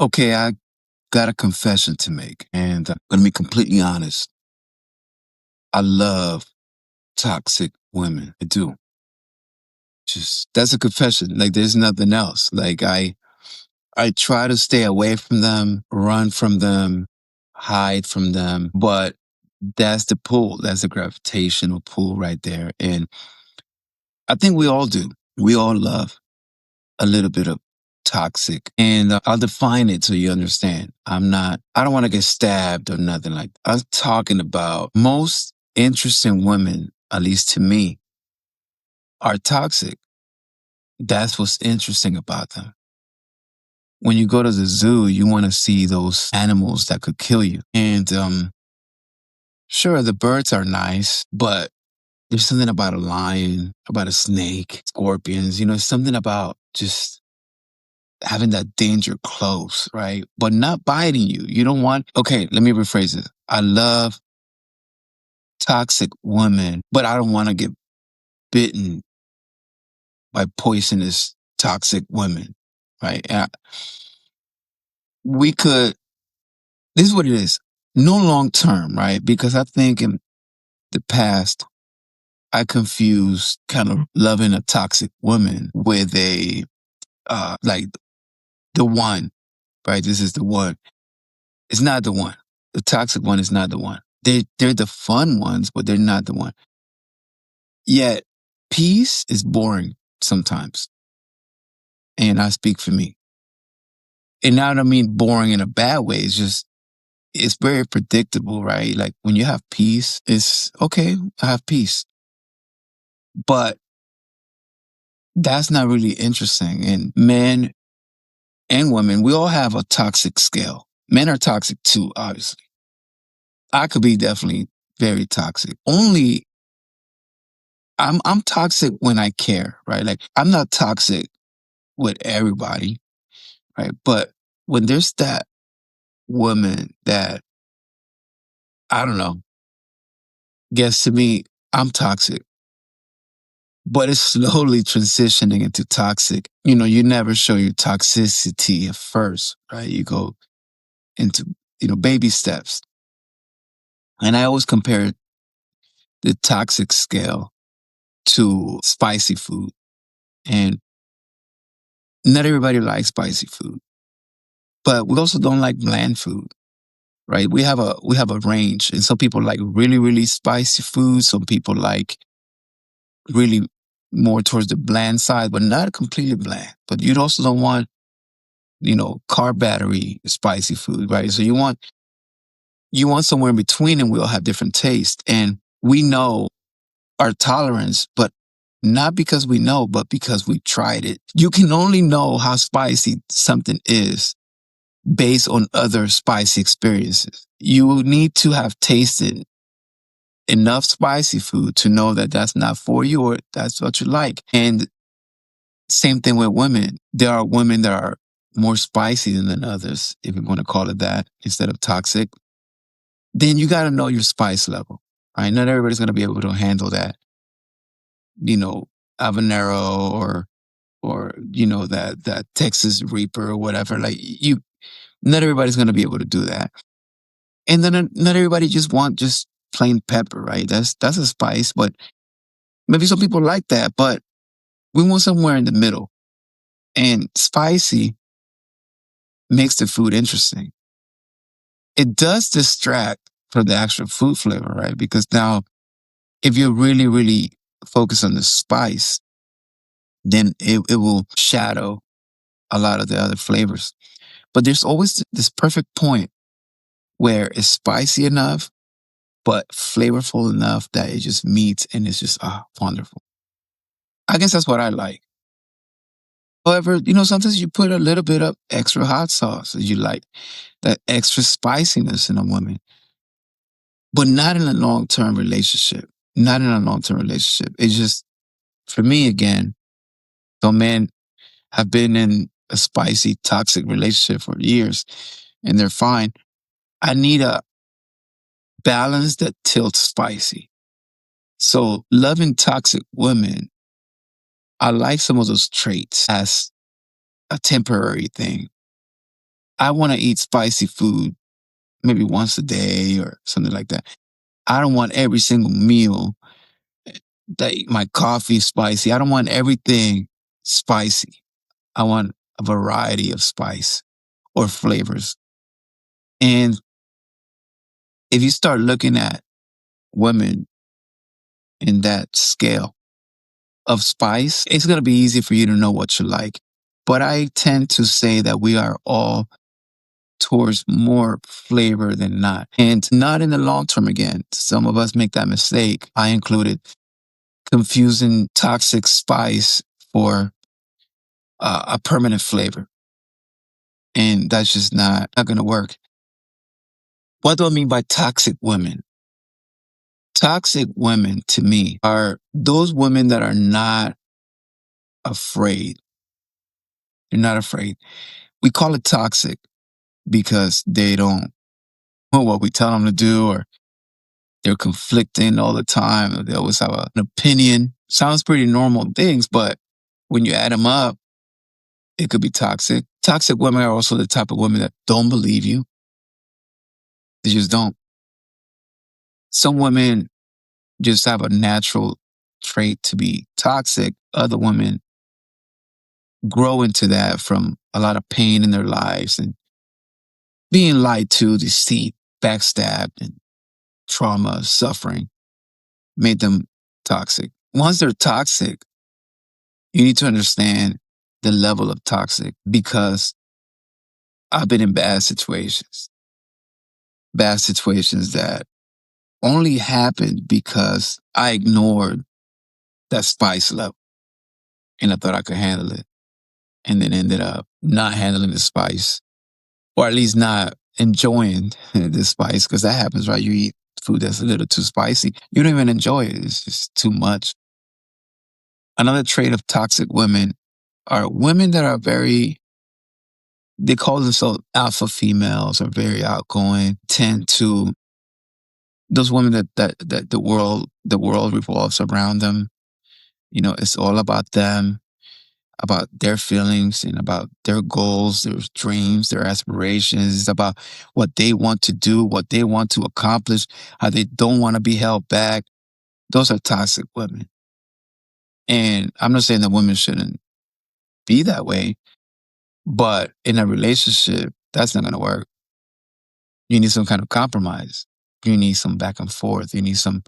Okay, I got a confession to make, and I'm going to be completely honest. I love toxic women. I do. Just that's a confession. Like there's nothing else. I try to stay away from them, run from them, hide from them, but that's the pull. That's the gravitational pull right there. And I think we all do. We all love a little bit of toxic. And I'll define it so you understand. I don't want to get stabbed or nothing like that. I'm talking about most interesting women, at least to me, are toxic. That's what's interesting about them. When you go to the zoo, you want to see those animals that could kill you. And sure, the birds are nice, but there's something about a lion, about a snake, scorpions, something about just having that danger close, right? But not biting you. You don't want, okay, let me rephrase it. I love toxic women, but I don't want to get bitten by poisonous, toxic women, right? We could, this is what it is. No long term, right? Because I think in the past, I confused kind of loving a toxic woman with like the one, right? This is the one. It's not the one. The toxic one is not the one. They're the fun ones, but they're not the one. Yet peace is boring sometimes. And I speak for me. And I don't mean boring in a bad way. It's just it's very predictable, right? Like when you have peace, it's okay, I have peace. But that's not really interesting. And men and women, we all have a toxic scale. Men are toxic too, obviously. I could be definitely very toxic. Only I'm toxic when I care, right? Like I'm not toxic with everybody, right? But when there's that woman that I don't know gets to me, I'm toxic. But it's slowly transitioning into toxic. You never show your toxicity at first, right? You go into, baby steps. And I always compare the toxic scale to spicy food. And not everybody likes spicy food, but we also don't like bland food, right? We have a range, and some people like really really spicy food. Some people like really more towards the bland side, but not completely bland. But you also don't want car battery spicy food, right? So you want somewhere in between, and we all have different tastes, and we know our tolerance, but not because we know, but because we tried it. You can only know how spicy something is based on other spicy experiences. You need to have tasted enough spicy food to know that that's not for you or that's what you like. And same thing with women. There are women that are more spicy than others, if you want to call it that, instead of toxic. Then you got to know your spice level. Right? Not everybody's going to be able to handle that, you know, habanero or that Texas Reaper or whatever. Like not everybody's going to be able to do that. And then not everybody just want just plain pepper, right? That's a spice, but maybe some people like that, but we want somewhere in the middle. And spicy makes the food interesting. It does distract from the actual food flavor, right? Because now if you're really, really focused on the spice, then it will shadow a lot of the other flavors. But there's always this perfect point where it's spicy enough, but flavorful enough that it just meets and it's just wonderful. I guess that's what I like. However, sometimes you put a little bit of extra hot sauce as you like that extra spiciness in a woman, but not in a long term relationship. Not in a long term relationship. It's just, for me again, so men have been in a spicy, toxic relationship for years and they're fine. I need a balance that tilts spicy. So, loving toxic women, I like some of those traits as a temporary thing. I want to eat spicy food maybe once a day or something like that. I don't want every single meal that my coffee spicy. I don't want everything spicy. I want a variety of spice or flavors. And if you start looking at women in that scale of spice, it's going to be easy for you to know what you like. But I tend to say that we are all towards more flavor than not. And not in the long term again. Some of us make that mistake. I included confusing toxic spice for a permanent flavor. And that's just not going to work. What do I mean by toxic women? Toxic women to me are those women that are not afraid. They're not afraid. We call it toxic because they don't know what we tell them to do, or they're conflicting all the time. Or they always have an opinion. Sounds pretty normal things, but when you add them up, it could be toxic. Toxic women are also the type of women that don't believe you. They just don't. Some women just have a natural trait to be toxic. Other women grow into that from a lot of pain in their lives and being lied to, deceit, backstabbed, and trauma, suffering made them toxic. Once they're toxic, you need to understand the level of toxic because I've been in bad situations that only happened because I ignored that spice level and I thought I could handle it and then ended up not handling the spice or at least not enjoying the spice because that happens, right? You eat food that's a little too spicy. You don't even enjoy it. It's just too much. Another trait of toxic women are women that are they call themselves alpha females, are very outgoing, tend to, those women that the world revolves around them. You know, it's all about them, about their feelings and about their goals, their dreams, their aspirations. It's about what they want to do, what they want to accomplish, how they don't want to be held back. Those are toxic women. And I'm not saying that women shouldn't be that way, but in a relationship, that's not going to work. You need some kind of compromise. You need some back and forth. You need some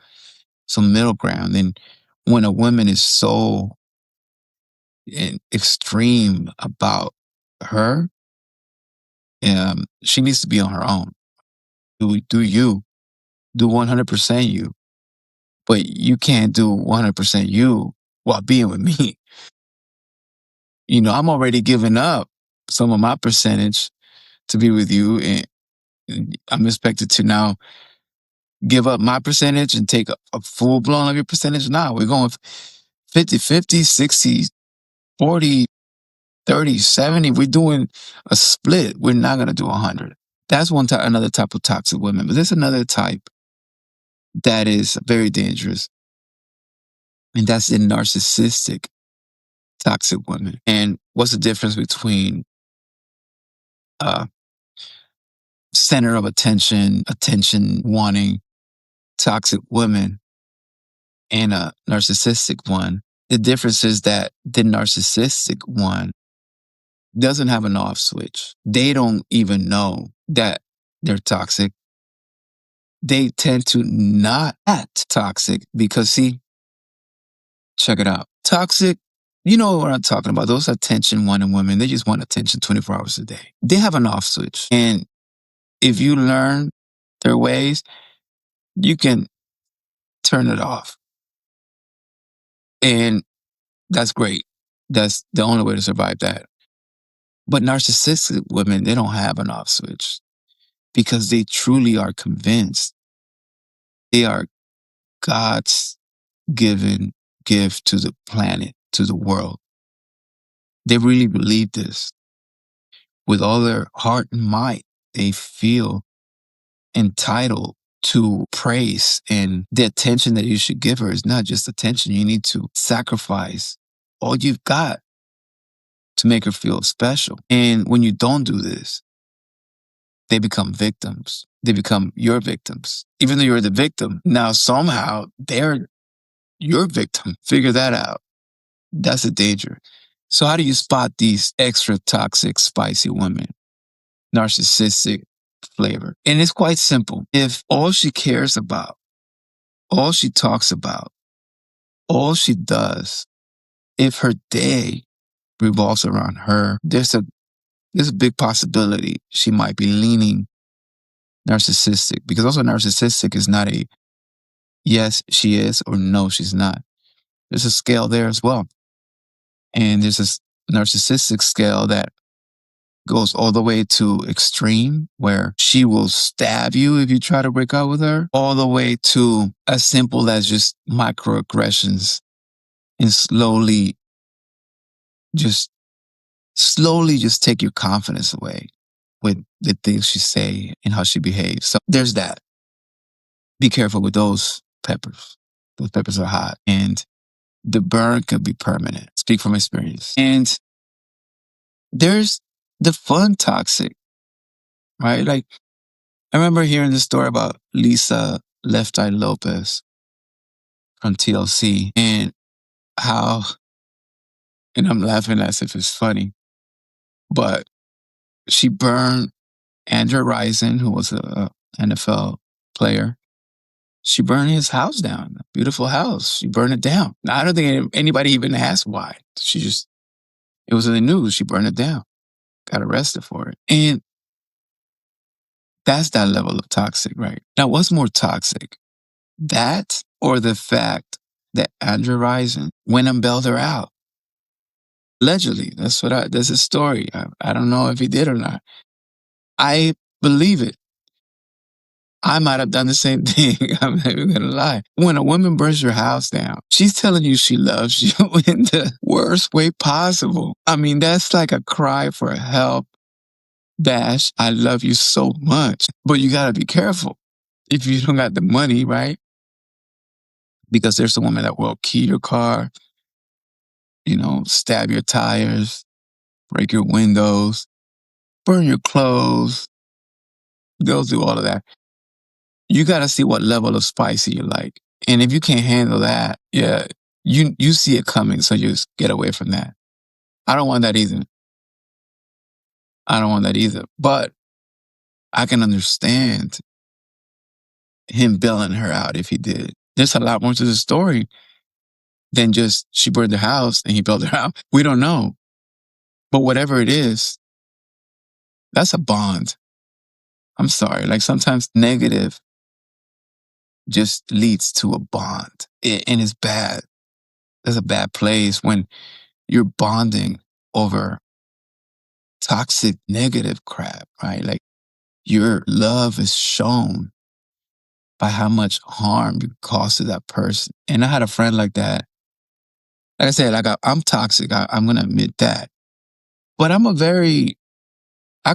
middle ground. And when a woman is so extreme about her, she needs to be on her own. Do you do 100% you, but you can't do 100% you while being with me. You know, I'm already giving up some of my percentage to be with you, and I'm expected to now give up my percentage and take a full blown of your percentage. Now we're going 50-50, 60-40, 30-70. We're doing a split. We're not going to do 100. That's one type, another type of toxic women. But there's another type that is very dangerous, and that's the narcissistic toxic women. And what's the difference between a center of attention wanting toxic women and a narcissistic one? The difference is that the narcissistic one doesn't have an off switch. They don't even know that they're toxic. They tend to not act toxic because, see, check it out. Toxic, you know what I'm talking about. Those attention wanting women, they just want attention 24 hours a day. They have an off switch. And if you learn their ways, you can turn it off. And that's great. That's the only way to survive that. But narcissistic women, they don't have an off switch because they truly are convinced they are God's given gift to the planet, to the world. They really believe this with all their heart and might. They feel entitled to praise, and the attention that you should give her is not just attention. You need to sacrifice all you've got to make her feel special. And when you don't do this, they become victims. They become your victims. Even though you're the victim, now somehow they're your victim. Figure that out. That's a danger. So how do you spot these extra toxic, spicy women? Narcissistic flavor. And it's quite simple. If all she cares about, all she talks about, all she does, if her day revolves around her, there's a big possibility she might be leaning narcissistic, because also narcissistic is not a yes, she is, or no, she's not. There's a scale there as well. And there's this narcissistic scale that goes all the way to extreme, where she will stab you if you try to break up with her, all the way to as simple as just microaggressions and just slowly just take your confidence away with the things she say and how she behaves. So there's that. Be careful with those peppers. Those peppers are hot and the burn could be permanent. Speak from experience. And there's the fun toxic, right? Like, I remember hearing this story about Lisa Left Eye Lopez from TLC and how, and I'm laughing as if it's funny, but she burned Andrew Rison, who was a NFL player. She burned his house down, a beautiful house. She burned it down. Now, I don't think anybody even asked why. It was in the news. She burned it down, got arrested for it. And that's that level of toxic, right? Now, what's more toxic? That or the fact that Andrew Rison went and bailed her out? Allegedly, that's a story. I don't know if he did or not. I believe it. I might have done the same thing. I'm not even gonna lie. When a woman burns your house down, she's telling you she loves you in the worst way possible. I mean, that's like a cry for help. Dash, I love you so much. But you gotta be careful if you don't got the money, right? Because there's a woman that will key your car, stab your tires, break your windows, burn your clothes. They'll do all of that. You got to see what level of spicy you like. And if you can't handle that, yeah, you see it coming. So you just get away from that. I don't want that either. I don't want that either. But I can understand him bailing her out if he did. There's a lot more to the story than just she burned the house and he bailed her out. We don't know. But whatever it is, that's a bond. I'm sorry. Like sometimes negative just leads to a bond. And it's bad. That's a bad place when you're bonding over toxic, negative crap, right? Like your love is shown by how much harm you cause to that person. And I had a friend like that. Like I said, I'm toxic. I'm going to admit that. But I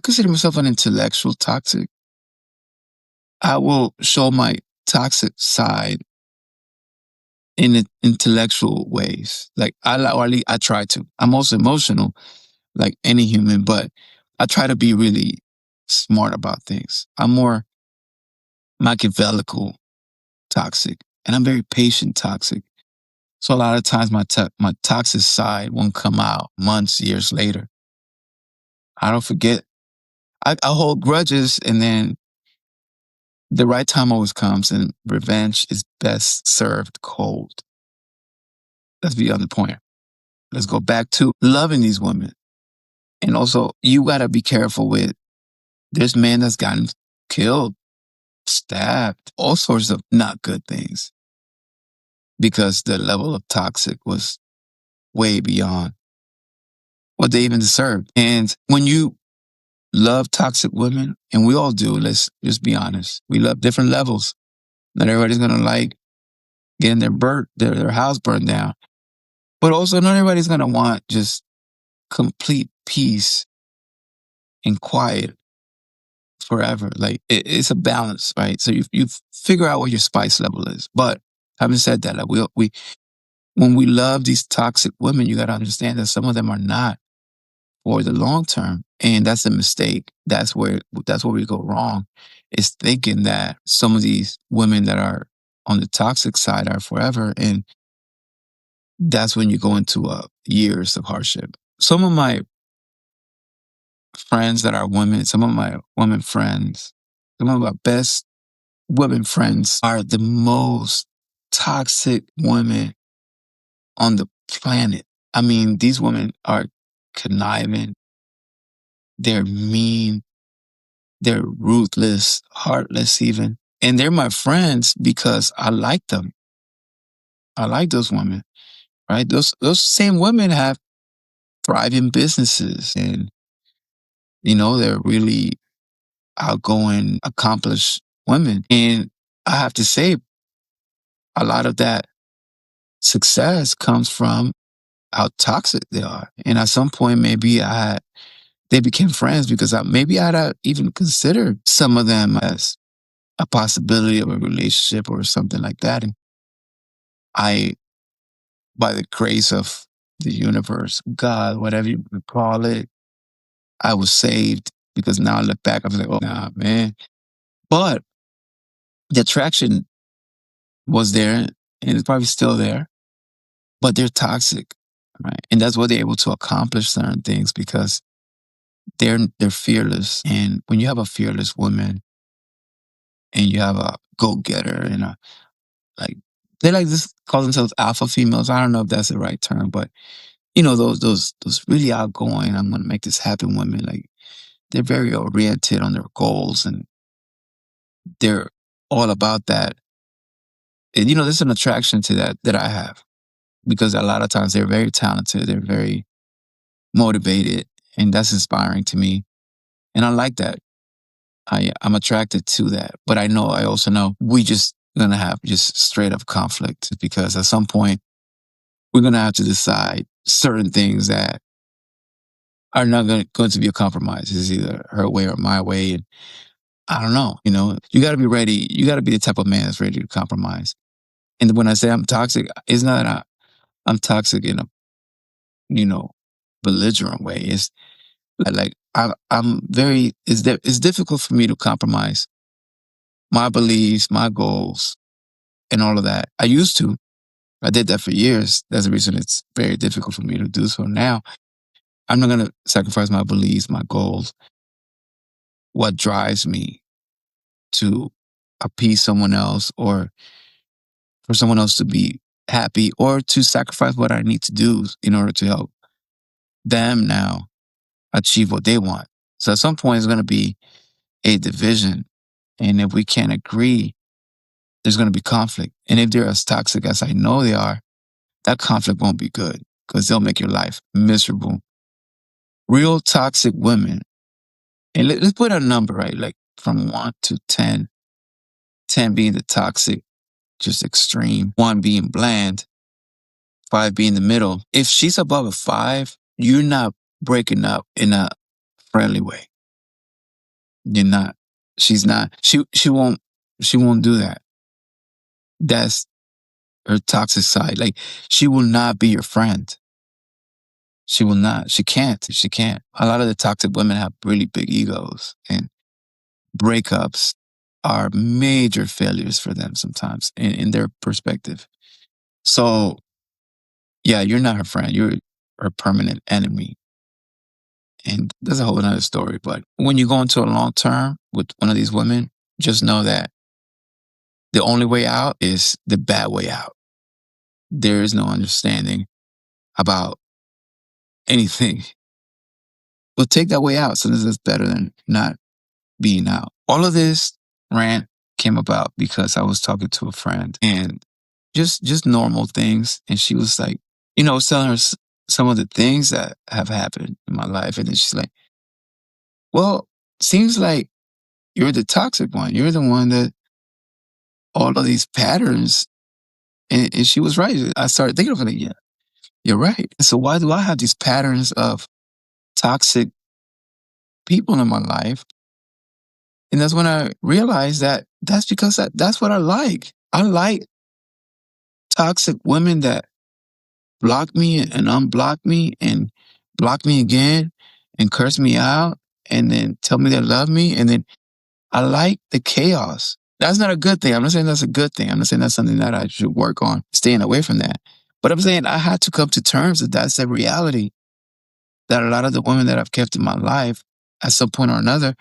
consider myself an intellectual toxic. I will show my toxic side in intellectual ways. Like or at least I try to. I'm also emotional, like any human, but I try to be really smart about things. I'm more Machiavellical toxic, and I'm very patient toxic. So a lot of times my toxic side won't come out months, years later. I don't forget. I hold grudges, and then the right time always comes, and revenge is best served cold. Let's be on the point. Let's go back to loving these women. And also, you got to be careful with, there's men that's gotten killed, stabbed, all sorts of not good things because the level of toxic was way beyond what they even deserved. And when you love toxic women, and we all do, let's just be honest, we love different levels. Not everybody's going to like getting their house burned down. But also, not everybody's going to want just complete peace and quiet forever. Like it's a balance, right? So you figure out what your spice level is. But having said that, like when we love these toxic women, you got to understand that some of them are not for the long term. And that's a mistake. That's where we go wrong. Is thinking that some of these women that are on the toxic side are forever. And that's when you go into years of hardship. Some of my friends that are women, some of my women friends, some of my best women friends are the most toxic women on the planet. I mean, these women are conniving, they're mean, they're ruthless, heartless even. And they're my friends because I like them. I like those women, right? Those same women have thriving businesses and they're really outgoing, accomplished women. And I have to say, a lot of that success comes from how toxic they are. And at some point, maybe they became friends because maybe I'd even considered some of them as a possibility of a relationship or something like that. And I, by the grace of the universe, God, whatever you would call it, I was saved because now I look back, I was like, oh, nah, man. But the attraction was there and it's probably still there, but they're toxic, right? And that's why they're able to accomplish certain things because they're fearless. And when you have a fearless woman and you have a go-getter and like they like this call themselves alpha females. I don't know if that's the right term, but those really outgoing, I'm gonna make this happen women, like they're very oriented on their goals and they're all about that. And there's an attraction to that I have because a lot of times they're very talented, they're very motivated, and that's inspiring to me. And I like that. I'm attracted to that. But I also know we just gonna have just straight up conflict because at some point we're gonna have to decide certain things that are not going to be a compromise. It's either her way or my way. And I don't know, you gotta be ready. You gotta be the type of man that's ready to compromise. And when I say I'm toxic, it's not that I'm toxic in a, you know, belligerent way. It's like I'm very, it's difficult for me to compromise my beliefs, my goals, and all of that. I used to. I did that for years. That's the reason it's very difficult for me to do so now. I'm not going to sacrifice my beliefs, my goals, what drives me to appease someone else or for someone else to be happy or to sacrifice what I need to do in order to help them now achieve what they want. So at some point, it's going to be a division. And if we can't agree, there's going to be conflict. And if they're as toxic as I know they are, that conflict won't be good because they'll make your life miserable. Real toxic women, and let's put a number, right? Like from 1 to 10, 10 being the toxic, just extreme, 1 being bland, 5 being the middle. If she's above a 5, you're not breaking up in a friendly way. You're not. She's not. She won't do that. That's her toxic side. Like she will not be your friend. She will not. She can't. She can't. A lot of the toxic women have really big egos and breakups are major failures for them sometimes in their perspective. So yeah, you're not her friend. You're her permanent enemy. And that's a whole other story. But when you go into a long term with one of these women, just know that the only way out is the bad way out. There is no understanding about anything. But take that way out. So this is better than not being out. All of this rant came about because I was talking to a friend and just normal things. And she was like, telling her some of the things that have happened in my life. And then she's like, well, seems like you're the toxic one. You're the one that all of these patterns. And she was right. I started thinking of it. Like, yeah, you're right. So why do I have these patterns of toxic people in my life? And that's when I realized that that's because that's what I like. I like toxic women that block me and unblock me and block me again and curse me out and then tell me they love me. And then I like the chaos. That's not a good thing. I'm not saying that's a good thing. I'm not saying that's something that I should work on, staying away from that. But I'm saying I had to come to terms that that's a reality that a lot of the women that I've kept in my life at some point or another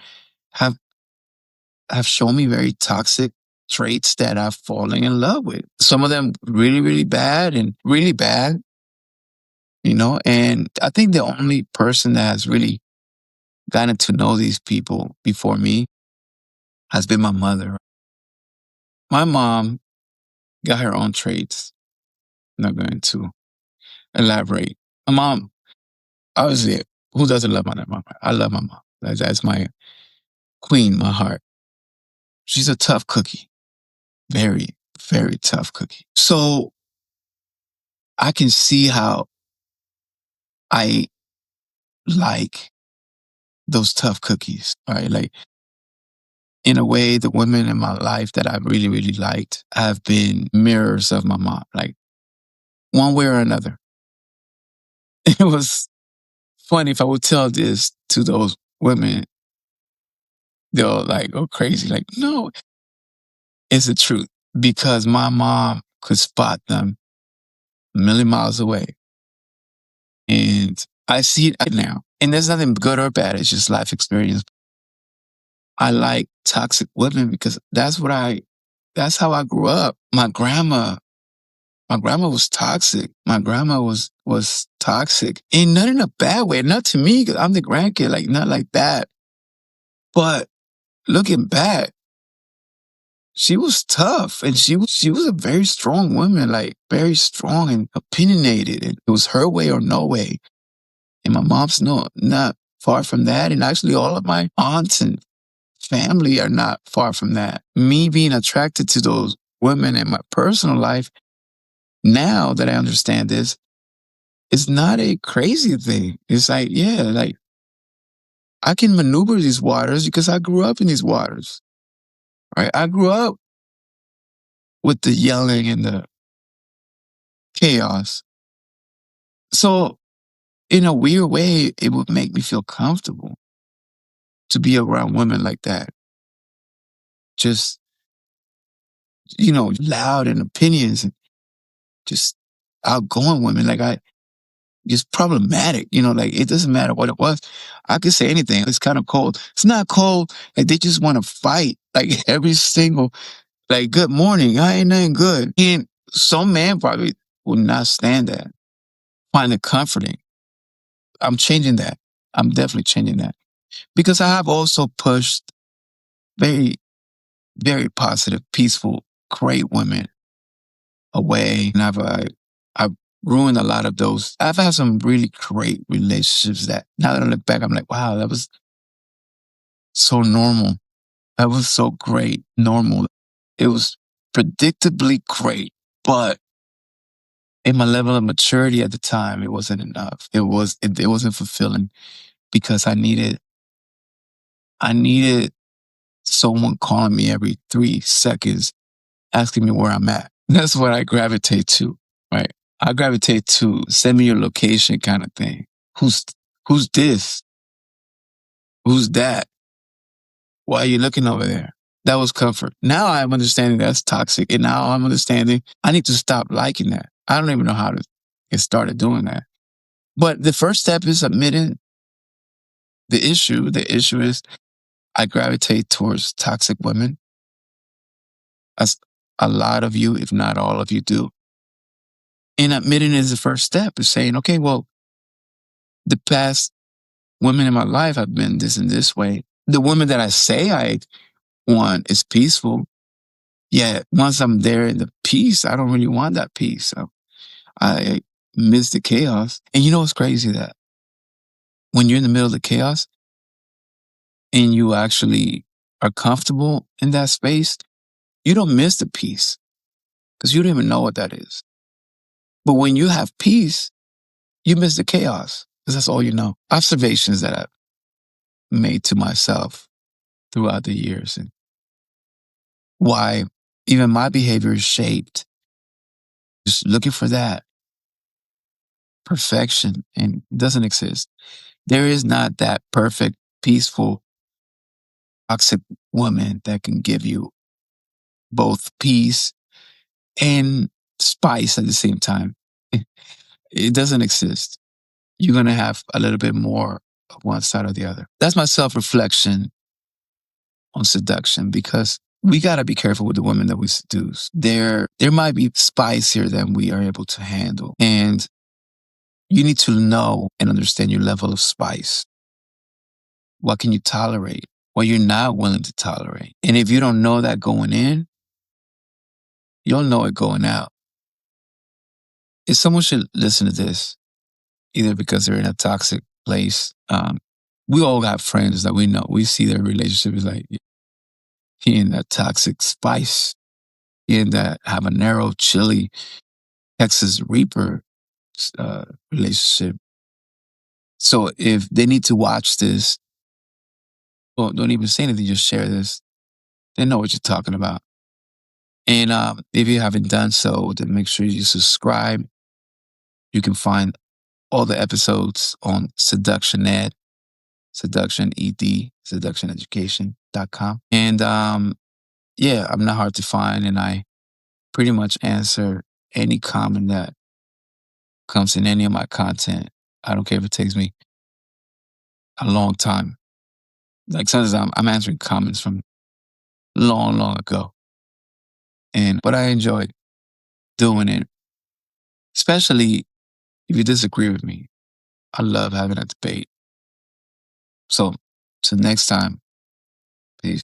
have have shown me very toxic traits that I've fallen in love with. Some of them really, really bad, and I think the only person that has really gotten to know these people before me has been my mother. My mom got her own traits. I'm not going to elaborate. My mom, obviously, who doesn't love my mom? I love my mom. That's my queen, my heart. She's a tough cookie. Very, very tough cookie. So I can see how I like those tough cookies, right? Like, in a way, the women in my life that I really, really liked have been mirrors of my mom, like one way or another. It was funny if I would tell this to those women, they'll like go crazy. Like, no, it's the truth because my mom could spot them a million miles away. And I see it now. And there's nothing good or bad. It's just life experience. I like toxic women because that's how I grew up. My grandma was toxic. My grandma was toxic. And not in a bad way. Not to me, because I'm the grandkid, like not like that. But looking back, she was tough and she was a very strong woman, like very strong and opinionated. And it was her way or no way. And my mom's not far from that. And actually all of my aunts and family are not far from that. Me being attracted to those women in my personal life, now that I understand this, it's not a crazy thing. It's like, yeah, like I can maneuver these waters because I grew up in these waters, right? I grew up with the yelling and the chaos. So in a weird way, it would make me feel comfortable to be around women like that. Just, loud in opinions and just outgoing women. Like just problematic, like it doesn't matter what it was. I could say anything. It's kind of cold. It's not cold. Like they just want to fight. Like every single, like, good morning. I ain't nothing good. And some man probably will not stand that. Find it comforting. I'm changing that. I'm definitely changing that because I have also pushed very, very positive, peaceful, great women away. And I've ruined a lot of those. I've had some really great relationships that now that I look back, I'm like, wow, that was so normal. That was so great, normal. It was predictably great, but in my level of maturity at the time, it wasn't enough. It wasn't fulfilling because I needed someone calling me every 3 seconds, asking me where I'm at. That's what I gravitate to, right? I gravitate to send me your location kind of thing. Who's this? Who's that? Why are you looking over there? That was comfort. Now I'm understanding that's toxic. And now I'm understanding I need to stop liking that. I don't even know how to get started doing that. But the first step is admitting the issue. The issue is I gravitate towards toxic women. As a lot of you, if not all of you, do. And admitting is the first step is saying, okay, well, the past women in my life have been this and this way. The woman that I say I want is peaceful. Yet once I'm there in the peace, I don't really want that peace. So I miss the chaos. And you know what's crazy? That when you're in the middle of the chaos and you actually are comfortable in that space, you don't miss the peace because you don't even know what that is. But when you have peace, you miss the chaos because that's all you know. Observations that I've made to myself throughout the years and why even my behavior is shaped. Just looking for that perfection and it doesn't exist. There is not that perfect, peaceful, toxic woman that can give you both peace and spice at the same time. It doesn't exist. You're going to have a little bit more of one side or the other. That's my self reflection on seduction because we got to be careful with the women that we seduce. There might be spicier than we are able to handle. And you need to know and understand your level of spice. What can you tolerate? What you're not willing to tolerate. And if you don't know that going in, you'll know it going out. If someone should listen to this, either because they're in a toxic place, we all got friends that we know. We see their relationship is like he in that toxic spice, he in that habanero chili Texas Reaper relationship. So if they need to watch this, well, don't even say anything, just share this. They know what you're talking about. And if you haven't done so, then make sure you subscribe. You can find all the episodes on Seduction Ed, Seduction ED, seductioneducation.com. And yeah, I'm not hard to find, and I pretty much answer any comment that comes in any of my content. I don't care if it takes me a long time. Like sometimes I'm answering comments from long, long ago. But I enjoy doing it, especially if you disagree with me. I love having a debate. So, till next time.